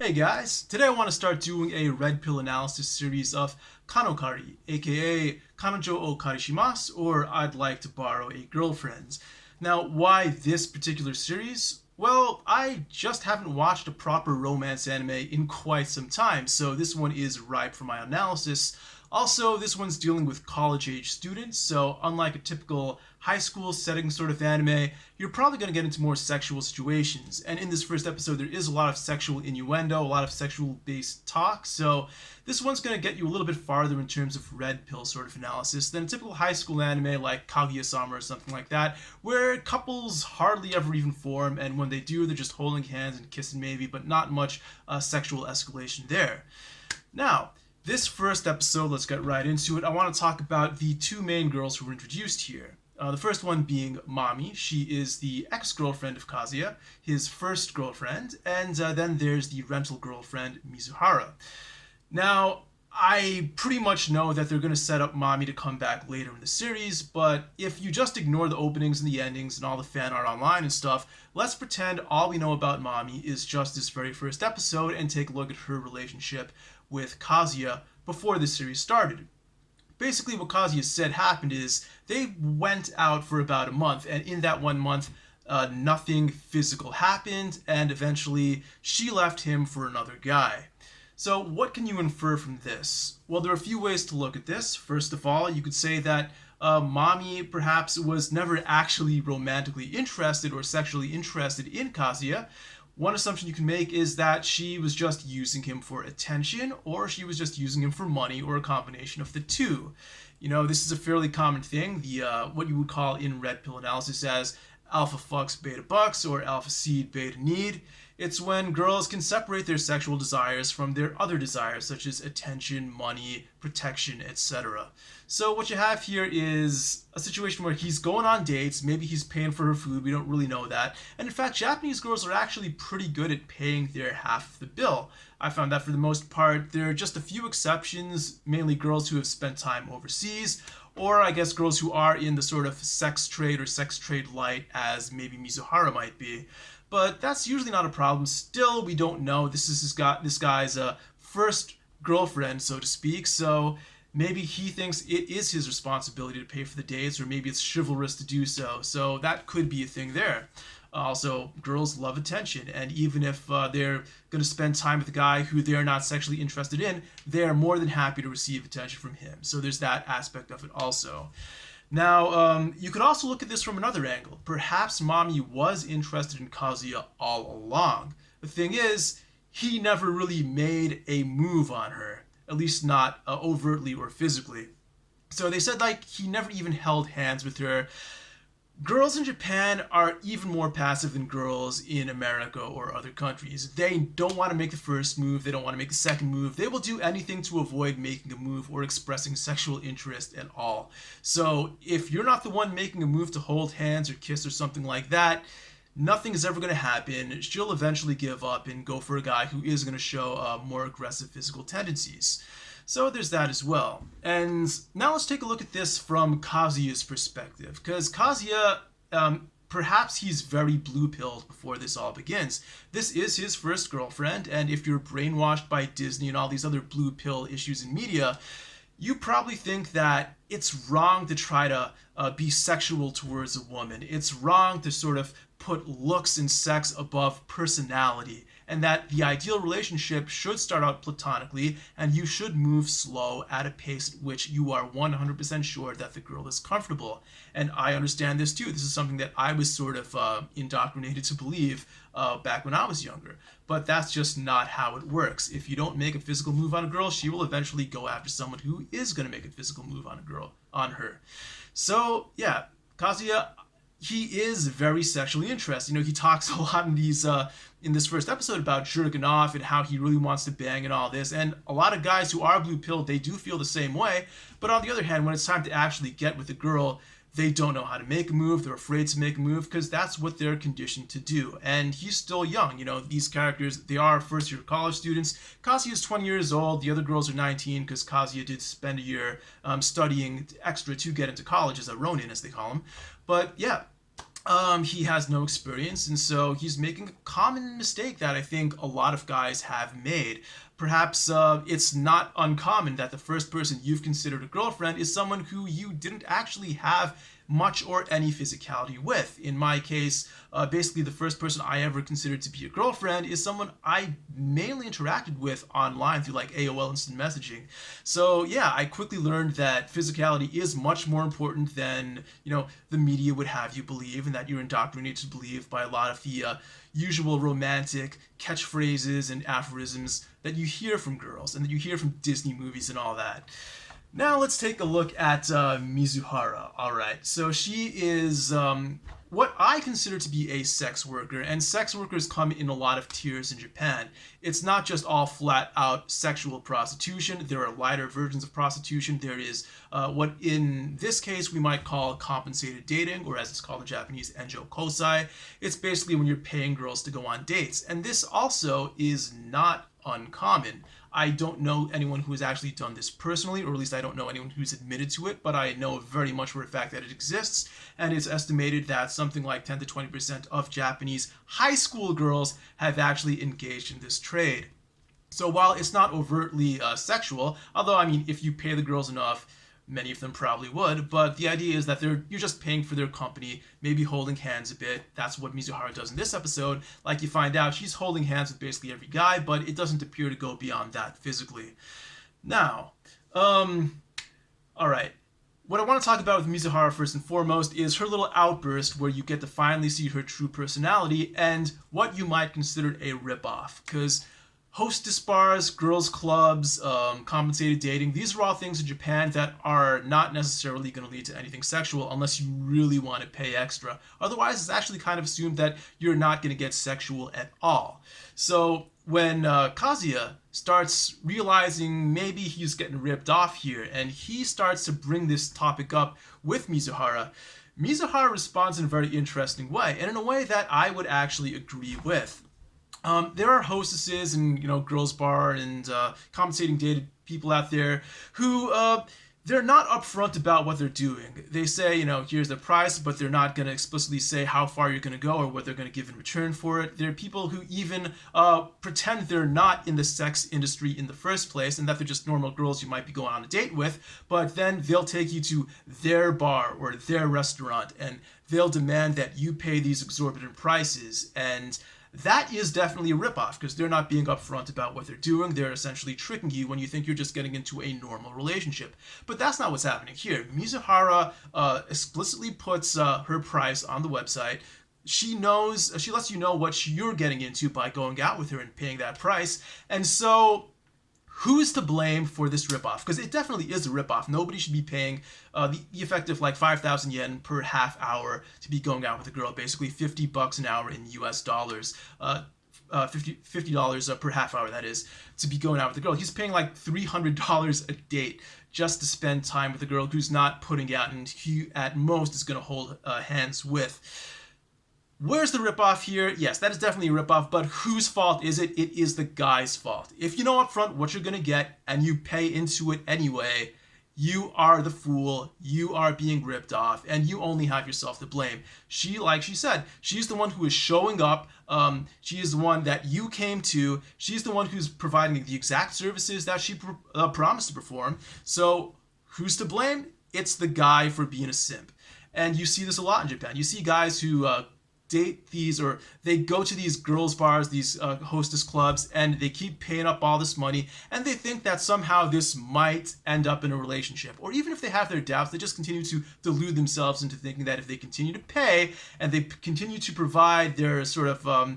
Hey guys, today I want to start doing a red pill analysis series of KanoKari, aka Kanojo o Karishimasu, or I'd like to borrow a girlfriend. Now, why this particular series? Well, I just haven't watched a proper romance anime in quite some time, so this one is ripe for my analysis. Also, this one's dealing with college-age students, so unlike a typical high school setting sort of anime, you're probably going to get into more sexual situations. And in this first episode, there is a lot of sexual innuendo, a lot of sexual-based talk, so this one's going to get you a little bit farther in terms of red pill sort of analysis than a typical high school anime like Kaguya-sama or something like that, where couples hardly ever even form, and when they do, they're just holding hands and kissing maybe, but not much sexual escalation there. Now, this first episode, let's get right into it. I want to talk about the two main girls who were introduced here. The first one being Mami. She is the ex-girlfriend of Kazuya, his first girlfriend, and then there's the rental girlfriend, Mizuhara. Now, I pretty much know that they're going to set up Mami to come back later in the series, but if you just ignore the openings and the endings and all the fan art online and stuff, let's pretend all we know about Mami is just this very first episode and take a look at her relationship with Kazuya before the series started. Basically, what Kazuya said happened is they went out for about a month, and in that 1 month, nothing physical happened, and eventually she left him for another guy. So what can you infer from this? Well, there are a few ways to look at this. First of all, you could say that Mami perhaps was never actually romantically interested or sexually interested in Kazuya. One assumption you can make is that she was just using him for attention, or she was just using him for money, or a combination of the two. You know, this is a fairly common thing, the what you would call in red pill analysis as alpha fucks beta bucks, or alpha seed beta need. It's when girls can separate their sexual desires from their other desires, such as attention, money, protection, etc. So what you have here is a situation where he's going on dates, maybe he's paying for her food, we don't really know that. And in fact, Japanese girls are actually pretty good at paying their half of the bill. I found that for the most part. There are just a few exceptions, mainly girls who have spent time overseas, or I guess girls who are in the sort of sex trade or sex trade light as maybe Mizuhara might be. But that's usually not a problem. Still, we don't know. This is this guy's first girlfriend, so to speak, so maybe he thinks it is his responsibility to pay for the dates, or maybe it's chivalrous to do so. So that could be a thing there. Also, girls love attention, and even if they're going to spend time with a guy who they're not sexually interested in, they're more than happy to receive attention from him. So there's that aspect of it also. Now, you could also look at this from another angle. Perhaps Mami was interested in Kazuya all along. The thing is, he never really made a move on her, at least not overtly or physically. So they said, like, he never even held hands with her. Girls in Japan are even more passive than girls in America or other countries. They don't want to make the first move, they don't want to make the second move. They will do anything to avoid making a move or expressing sexual interest at all. So if you're not the one making a move to hold hands or kiss or something like that, nothing is ever going to happen. She'll eventually give up and go for a guy who is going to show more aggressive physical tendencies. So there's that as well. And now let's take a look at this from Kazuya's perspective. Because Kazuya, perhaps he's very blue-pilled before this all begins. This is his first girlfriend, and if you're brainwashed by Disney and all these other blue-pill issues in media, you probably think that it's wrong to try to be sexual towards a woman. It's wrong to sort of put looks and sex above personality, and that the ideal relationship should start out platonically, and you should move slow at a pace at which you are 100% sure that the girl is comfortable. And I understand this too. This is something that I was sort of indoctrinated to believe back when I was younger. But that's just not how it works. If you don't make a physical move on a girl, she will eventually go after someone who is going to make a physical move on her. So yeah, Kazuya, he is very sexually interested. You know, he talks a lot in this first episode about jerking off and how he really wants to bang and all this. And a lot of guys who are blue-pilled, they do feel the same way. But on the other hand, when it's time to actually get with a girl, they don't know how to make a move. They're afraid to make a move because that's what they're conditioned to do. And he's still young. You know, these characters, they are first-year college students. Kazuya is 20 years old. The other girls are 19 because Kazuya did spend a year studying extra to get into college as a Ronin, as they call him. But yeah, He has no experience, and so he's making a common mistake that I think a lot of guys have made. Perhaps it's not uncommon that the first person you've considered a girlfriend is someone who you didn't actually have much or any physicality with. In my case, basically the first person I ever considered to be a girlfriend is someone I mainly interacted with online through like AOL Instant Messaging. So yeah, I quickly learned that physicality is much more important than, the media would have you believe, and that you're indoctrinated to believe by a lot of the usual romantic catchphrases and aphorisms that you hear from girls and that you hear from Disney movies and all that. Now let's take a look at Mizuhara. All right, so she is what I consider to be a sex worker, and sex workers come in a lot of tiers in Japan. It's not just all flat out sexual prostitution. There are lighter versions of prostitution. There is what in this case we might call compensated dating, or as it's called in Japanese, enjo kosai. It's basically when you're paying girls to go on dates, and this also is not uncommon. I don't know anyone who has actually done this personally, or at least I don't know anyone who's admitted to it, but I know very much for a fact that it exists, and it's estimated that something like 10 to 20% of Japanese high school girls have actually engaged in this trade. So while it's not overtly sexual, although I mean, if you pay the girls enough, many of them probably would, but the idea is that you're just paying for their company, maybe holding hands a bit. That's what Mizuhara does in this episode. Like you find out, she's holding hands with basically every guy, but it doesn't appear to go beyond that physically. Now, alright. What I want to talk about with Mizuhara first and foremost is her little outburst where you get to finally see her true personality and what you might consider a ripoff. Because hostess bars, girls clubs, compensated dating, these are all things in Japan that are not necessarily going to lead to anything sexual unless you really want to pay extra. Otherwise, it's actually kind of assumed that you're not going to get sexual at all. So when Kazuya starts realizing maybe he's getting ripped off here, and he starts to bring this topic up with Mizuhara, Mizuhara responds in a very interesting way, and in a way that I would actually agree with. There are hostesses and girls bar and compensating dated people out there who they're not upfront about what they're doing. They say, here's the price, but they're not going to explicitly say how far you're going to go or what they're going to give in return for it. There are people who even pretend they're not in the sex industry in the first place and that they're just normal girls you might be going on a date with, but then they'll take you to their bar or their restaurant and they'll demand that you pay these exorbitant prices, and that is definitely a ripoff because they're not being upfront about what they're doing. They're essentially tricking you when you think you're just getting into a normal relationship. But that's not what's happening here. Mizuhara explicitly puts her price on the website. She lets you know what you're getting into by going out with her and paying that price. And so who's to blame for this ripoff? Because it definitely is a ripoff. Nobody should be paying the effective like 5,000 yen per half hour to be going out with a girl, basically $50 an hour in US dollars. $50 per half hour, that is, to be going out with a girl. He's paying like $300 a date just to spend time with a girl who's not putting out and he at most is going to hold hands with. Where's the ripoff here? Yes, that is definitely a ripoff, but whose fault is it? It is the guy's fault. If you know up front what you're going to get and you pay into it anyway, you are the fool, you are being ripped off, and you only have yourself to blame. Like she said, she's the one who is showing up, she is the one that you came to, she's the one who's providing the exact services that she promised to perform, so who's to blame? It's the guy for being a simp. And you see this a lot in Japan. You see guys who date these, or they go to these girls bars, these hostess clubs, and they keep paying up all this money, and they think that somehow this might end up in a relationship. Or even if they have their doubts, they just continue to delude themselves into thinking that if they continue to pay and they continue to provide their sort of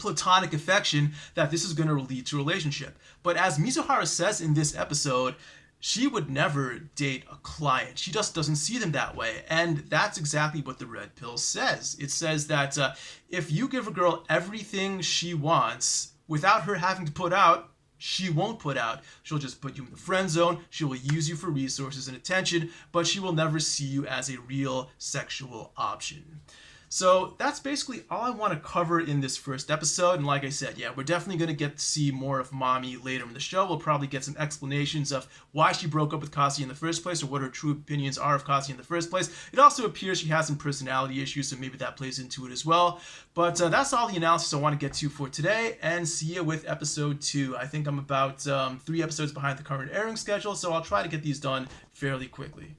platonic affection, that this is going to lead to a relationship. But as Mizuhara says in this episode, she would never date a client. She just doesn't see them that way. And that's exactly what the Red Pill says. It says that if you give a girl everything she wants without her having to put out, she won't put out. She'll just put you in the friend zone. She will use you for resources and attention, but she will never see you as a real sexual option. So that's basically all I want to cover in this first episode. And like I said, yeah, we're definitely going to get to see more of Mami later in the show. We'll probably get some explanations of why she broke up with Kasi in the first place, or what her true opinions are of Kasi in the first place. It also appears she has some personality issues, so maybe that plays into it as well. But that's all the analysis I want to get to for today, and see you with episode 2. I think I'm about 3 episodes behind the current airing schedule, so I'll try to get these done fairly quickly.